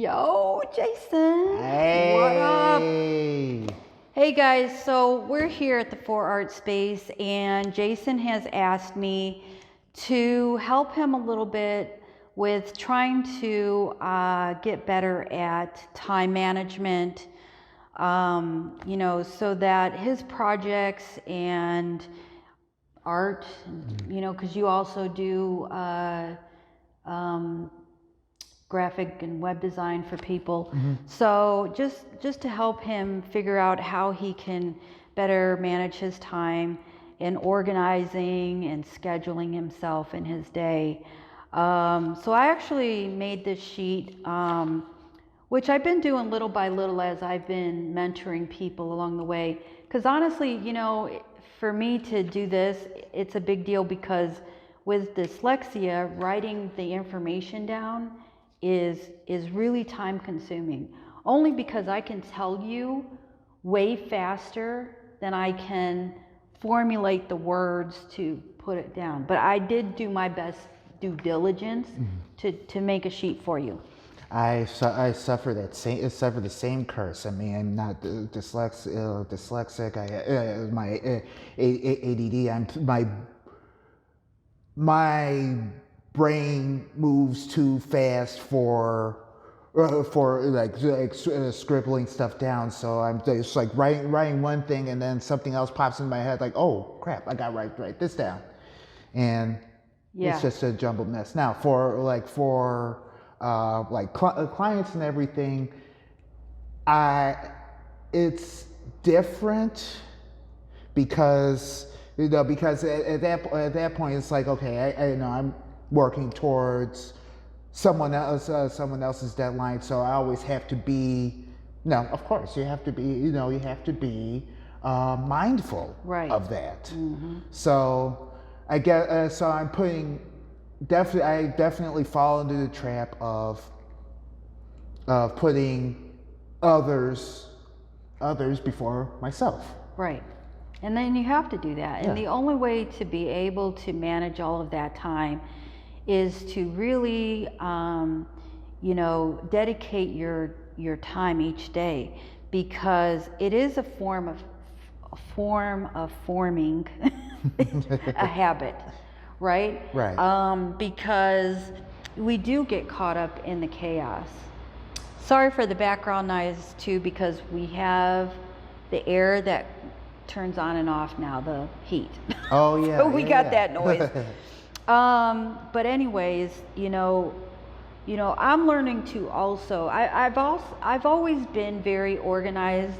Yo, Jason. Hey. What up? Hey guys, so we're here at the 4Art space and Jason has asked me to help him a little bit with trying to get better at time management, so that his projects and art, because you also do graphic and web design for people. So just to help him figure out how he can better manage his time in organizing and scheduling himself in his day. So I actually made this sheet, which I've been doing little by little as I've been mentoring people along the way. Because honestly, for me to do this, it's a big deal because with dyslexia, writing the information down is really time consuming, only because I can tell you way faster than I can formulate the words to put it down. But I did do my best due diligence to make a sheet for you. I suffer the same curse. I mean, I'm not dyslexic. My ADD. My brain moves too fast for scribbling stuff down. So I'm just like writing one thing, and then something else pops in my head. Like, oh crap, I got to write this down, and it's just a jumbled mess. Now for clients and everything, it's different because at that point it's like, okay, I I'm working towards someone else's deadline, so I always have to be. No, of course you have to be mindful of that. So I get so I'm putting. I definitely fall into the trap of putting others before myself. Right. And then you have to do that. And the only way to be able to manage all of that time is to really, dedicate your time each day, because it is a form of forming a habit. Right? Right. Because we do get caught up in the chaos. Sorry for the background noise too, because we have the air that turns on and off now, the heat. Oh yeah. So we got that noise. But anyways, I'm learning to also. I've always been very organized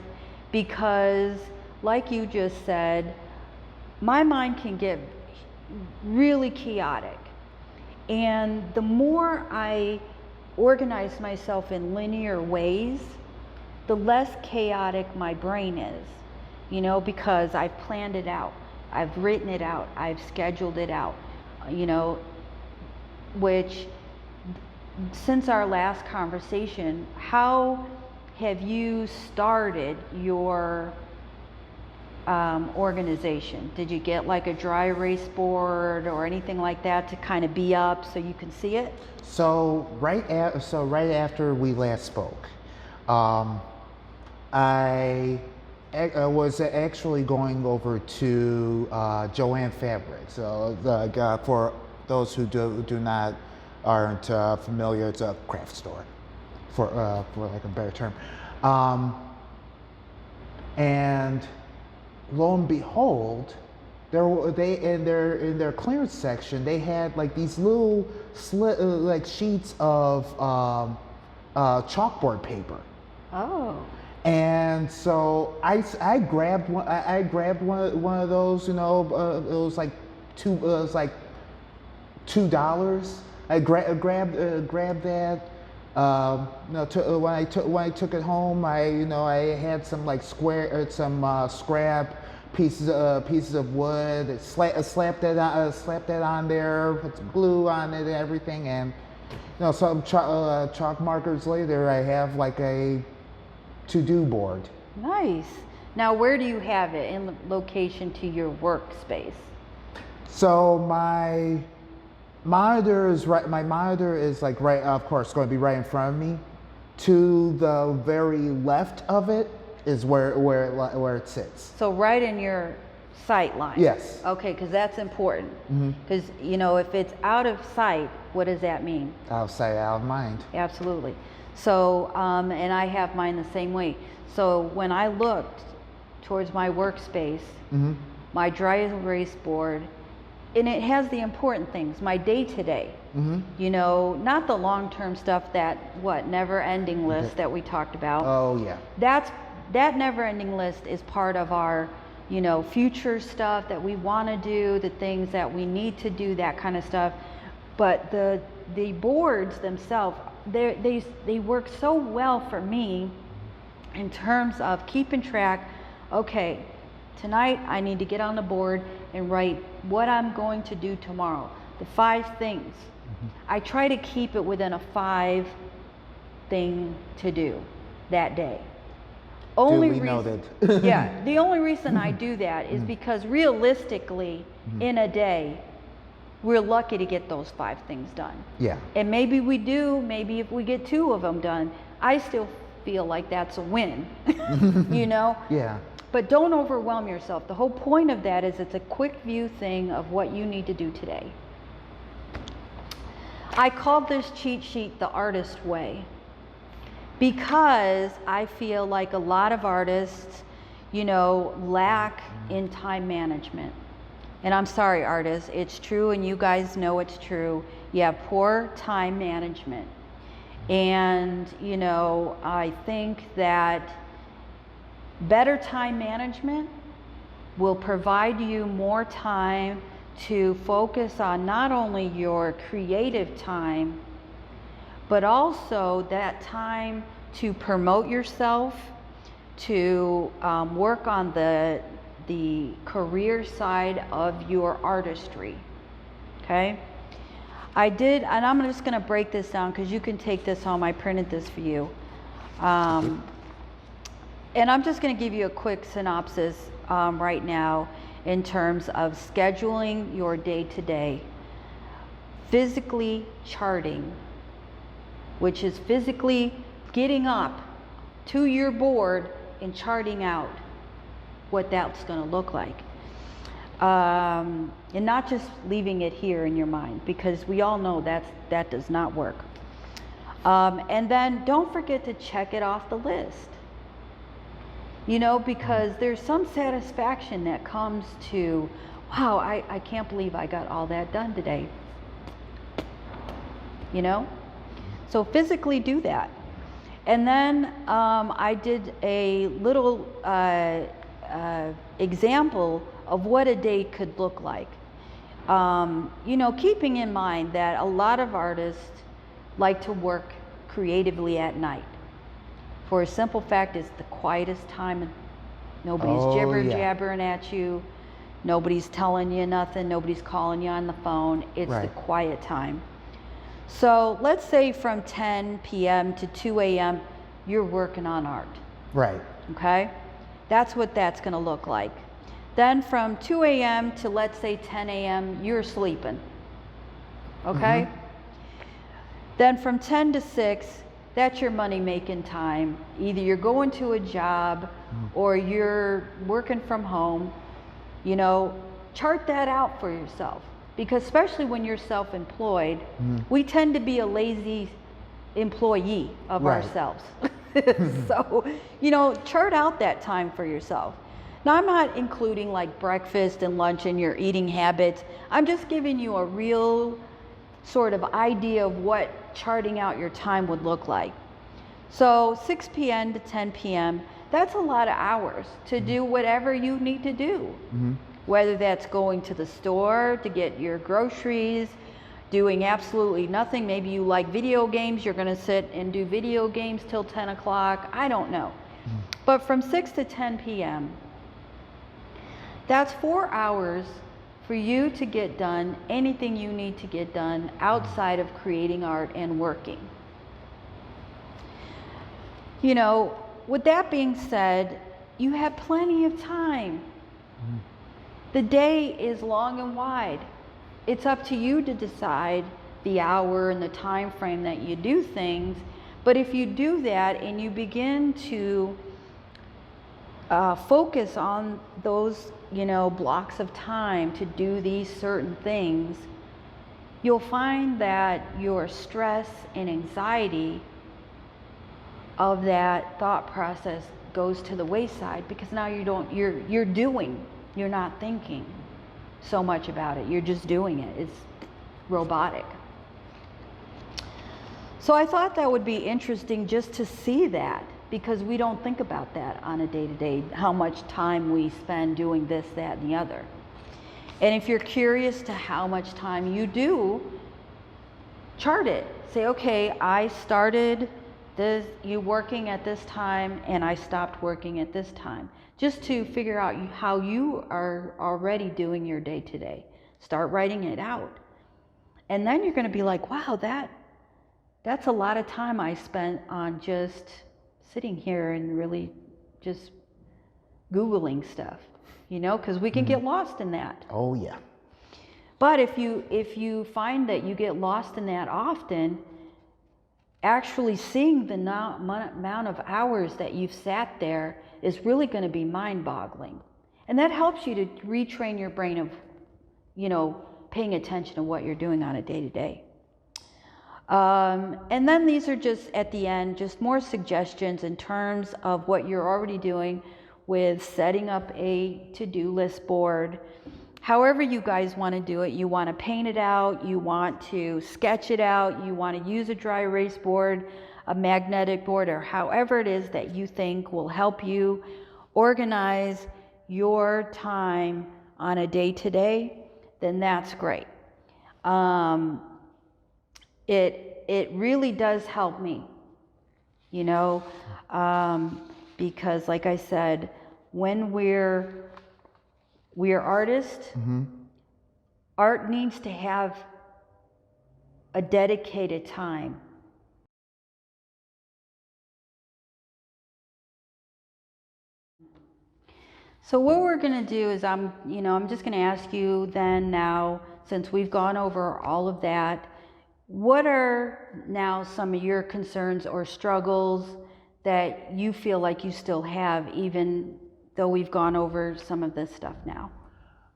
because, like you just said, my mind can get really chaotic, and the more I organize myself in linear ways, the less chaotic my brain is, because I've planned it out, I've written it out, I've scheduled it out, which since our last conversation, how have you started your organization? Did you get like a dry erase board or anything like that to kind of be up so you can see it? So right after we last spoke, I was actually going over to Joann Fabric. So for those who aren't familiar, it's a craft store, for like a better term, and lo and behold, in their clearance section, they had like these little sheets of chalkboard paper. Oh. And so I grabbed one. I grabbed one of those. It was like $2. I grabbed that. When I took it home, I had some scrap pieces of wood. Slapped that on there, put some glue on it and everything, and some chalk markers later, I have like a to-do board. Nice. Now, where do you have it in location to your workspace? So my monitor is right. My monitor is like right, of course, going to be right in front of me. To the very left of it is where it sits. So right in your sight line. Yes. Okay, because that's important. Because you know, if it's out of sight, what does that mean? Out of sight, out of mind. Absolutely. So, and I have mine the same way. So when I looked towards my workspace, my dry erase board, and it has the important things, my day-to-day, you know, not the long-term stuff that, never-ending list that we talked about. Oh, yeah. That never-ending list is part of our, you know, future stuff that we want to do, the things that we need to do, that kind of stuff. But the boards themselves, they work so well for me in terms of keeping track. Okay, tonight I need to get on the board and write what I'm going to do tomorrow, the 5 things. I try to keep it within a 5 thing to do that day. Duly noted. Yeah, the only reason I do that is because realistically, in a day, we're lucky to get those 5 things done. Yeah. And maybe we do, maybe if we get 2 of them done, I still feel like that's a win, you know? Yeah. But don't overwhelm yourself. The whole point of that is it's a quick view thing of what you need to do today. I called this cheat sheet the artist way because I feel like a lot of artists, you know, lack in time management. And I'm sorry, artists, it's true, and you guys know it's true. You have poor time management. And, you know, I think that better time management will provide you more time to focus on not only your creative time, but also that time to promote yourself, to work on the career side of your artistry. Okay? I did, and I'm just going to break this down because you can take this home. I printed this for you. And I'm just going to give you a quick synopsis right now in terms of scheduling your day-to-day. Physically charting, which is physically getting up to your board and charting out what that's going to look like. And not just leaving it here in your mind, because we all know that does not work. And then don't forget to check it off the list. You know, because there's some satisfaction that comes to, wow, I can't believe I got all that done today. You know? So physically do that. And then I did a little example of what a day could look like. You know, keeping in mind that a lot of artists like to work creatively at night. For a simple fact, it's the quietest time. Nobody's jibber-jabbering at you. Nobody's telling you nothing. Nobody's calling you on the phone. It's the quiet time. So let's say from 10 p.m. to 2 a.m., you're working on art. Right. Okay? That's what that's going to look like. Then from 2 a.m. to, let's say, 10 a.m., you're sleeping. Okay? Then from 10 to 6, that's your money-making time. Either you're going to a job or you're working from home. You know, chart that out for yourself. Because especially when you're self-employed, we tend to be a lazy employee of ourselves. So, you know, chart out that time for yourself. Now, I'm not including like breakfast and lunch in your eating habits. I'm just giving you a real sort of idea of what charting out your time would look like. So 6 p.m. to 10 p.m., that's a lot of hours to do whatever you need to do. Whether that's going to the store to get your groceries, doing absolutely nothing. Maybe you like video games, you're going to sit and do video games till 10 o'clock. I don't know. But from 6 to 10 p.m., that's 4 hours for you to get done anything you need to get done outside of creating art and working. You know, with that being said, you have plenty of time. The day is long and wide. It's up to you to decide the hour and the time frame that you do things, But if you do that and you begin to focus on those, blocks of time to do these certain things, you'll find that your stress and anxiety of that thought process goes to the wayside, because now you're doing, you're not thinking so much about it. You're just doing it. It's robotic. So I thought that would be interesting just to see that, because we don't think about that on a day-to-day, how much time we spend doing this, that, and the other. And if you're curious to how much time you do, chart it. Say, okay, I started you working at this time and I stopped working at this time. Just to figure out how you are already doing your day-to-day. Start writing it out. And then you're going to be like, wow, that's a lot of time I spent on just sitting here and really just Googling stuff, because we can get lost in that. Oh yeah. But if you find that you get lost in that often, actually seeing the amount of hours that you've sat there is really going to be mind-boggling. And that helps you to retrain your brain of, paying attention to what you're doing on a day-to-day. And then these are just, at the end, just more suggestions in terms of what you're already doing with setting up a to-do list board. However you guys want to do it, you want to paint it out, you want to sketch it out, you want to use a dry erase board, a magnetic board, or however it is that you think will help you organize your time on a day-to-day, then that's great. It really does help me, because like I said, when we're artists, art needs to have a dedicated time. So what we're going to do is I'm just going to ask you then now, since we've gone over all of that, what are now some of your concerns or struggles that you feel like you still have, even though we've gone over some of this stuff now?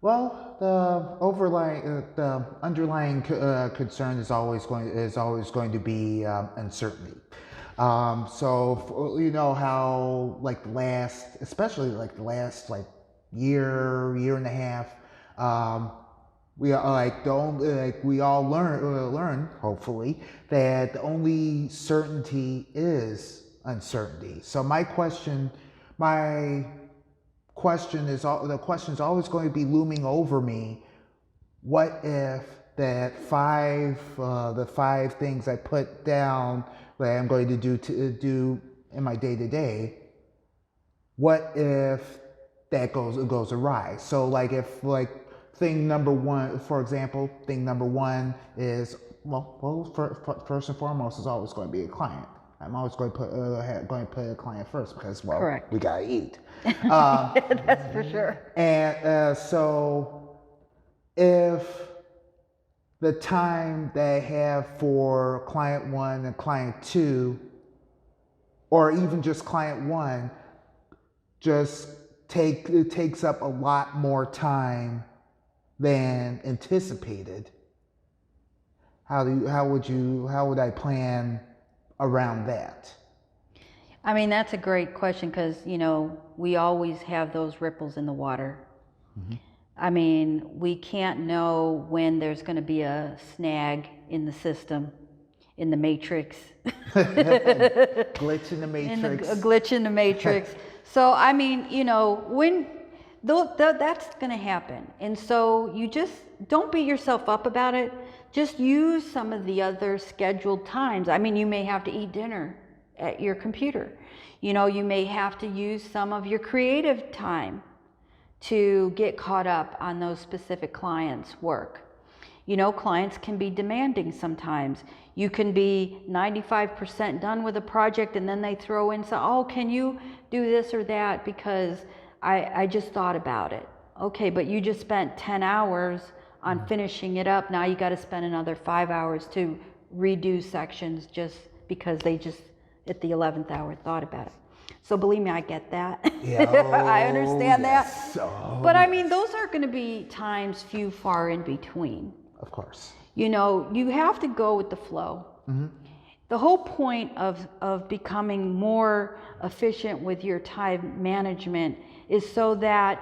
Well, the underlying concern is always going to be uncertainty. So how especially the last year and a half, we all learn hopefully that the only certainty is uncertainty. So the question is always going to be looming over me. What if the five things I put down that I'm going to do in my day-to-day, what if that goes awry? So thing number one, for example, is first and foremost is always going to be a client. I'm always going to put a client first, because Correct. We gotta eat. That's for sure. And so if the time that I have for client one and client two, or even just client one, it takes up a lot more time than anticipated, how would I plan around that? I mean, that's a great question, because we always have those ripples in the water. Mm-hmm. I mean, we can't know when there's going to be a snag in the system, in the matrix. Glitch in the matrix. A glitch in the matrix. So I mean, when that's going to happen, and so you just don't beat yourself up about it. Just use some of the other scheduled times. I mean, you may have to eat dinner at your computer. You may have to use some of your creative time to get caught up on those specific clients' work. Clients can be demanding sometimes. You can be 95% done with a project, and then they throw in can you do this or that, because I just thought about it. Okay, but you just spent 10 hours on finishing it up. Now you got to spend another 5 hours to redo sections just because they just at the 11th hour thought about it. So believe me, I get that. Yeah, I understand yes. that. Oh, But I mean, those aren't going to be times few far in between. of course. You know, you have to go with the flow. The whole point of becoming more efficient with your time management is so that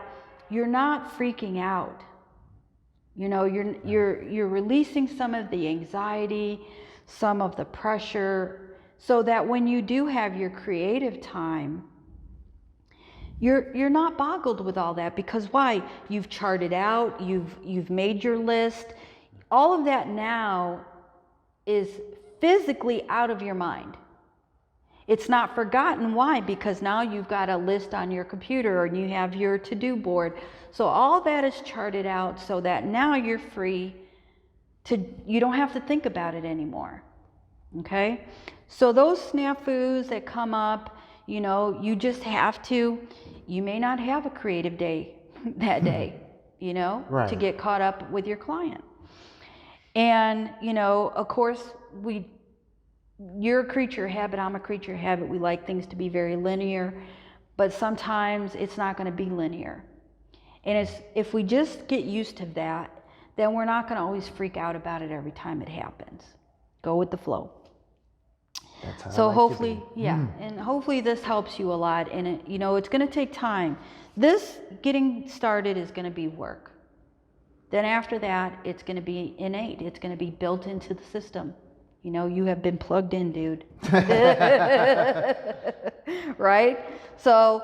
you're not freaking out. You know, you're releasing some of the anxiety, some of the pressure, so that when you do have your creative time, you're not boggled with all that, because why? You've charted out, you've made your list. All of that now is physically out of your mind. It's not forgotten. Why? Because now you've got a list on your computer, and you have your to-do board. So all that is charted out, so that now you're free to, you don't have to think about it anymore. Okay? So those snafus that come up, you know, you just have to, you may not have a creative day that day, you know, Right. to get caught up with your client. And, you know, of course, you're a creature of habit, I'm a creature of habit. We like things to be very linear, but sometimes it's not going to be linear. And if we just get used to that, then we're not going to always freak out about it every time it happens. Go with the flow. That's how So I like hopefully, to be. yeah, and hopefully this helps you a lot. And it, you know, it's going to take time. This getting started is going to be work. Then after that, it's going to be innate. It's going to be built into the system. You know, you have been plugged in, dude. Right? So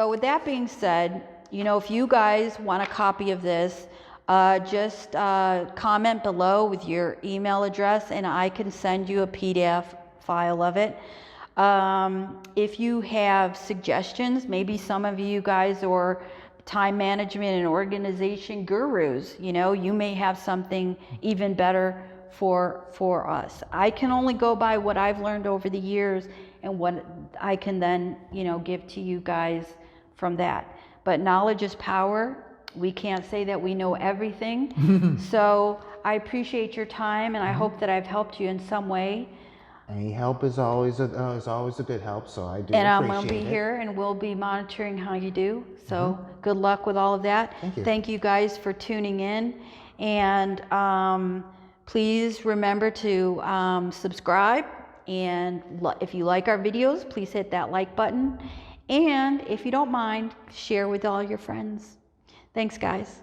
with that being said, you know, if you guys want a copy of this, just comment below with your email address, and I can send you a PDF file of it. If you have suggestions, maybe some of you guys are time management and organization gurus, you know, you may have something even better for us. I can only go by what I've learned over the years and what I can then, you know, give to you guys from that. But knowledge is power. We can't say that we know everything. So I appreciate your time, and I hope that I've helped you in some way. Any help is always a good help, so I do And I'm appreciate going to be it. here, and we'll be monitoring how you do. So good luck with all of that. Thank you. Thank you guys for tuning in. And please remember to subscribe. And if you like our videos, please hit that like button. And if you don't mind, share with all your friends. Thanks, guys.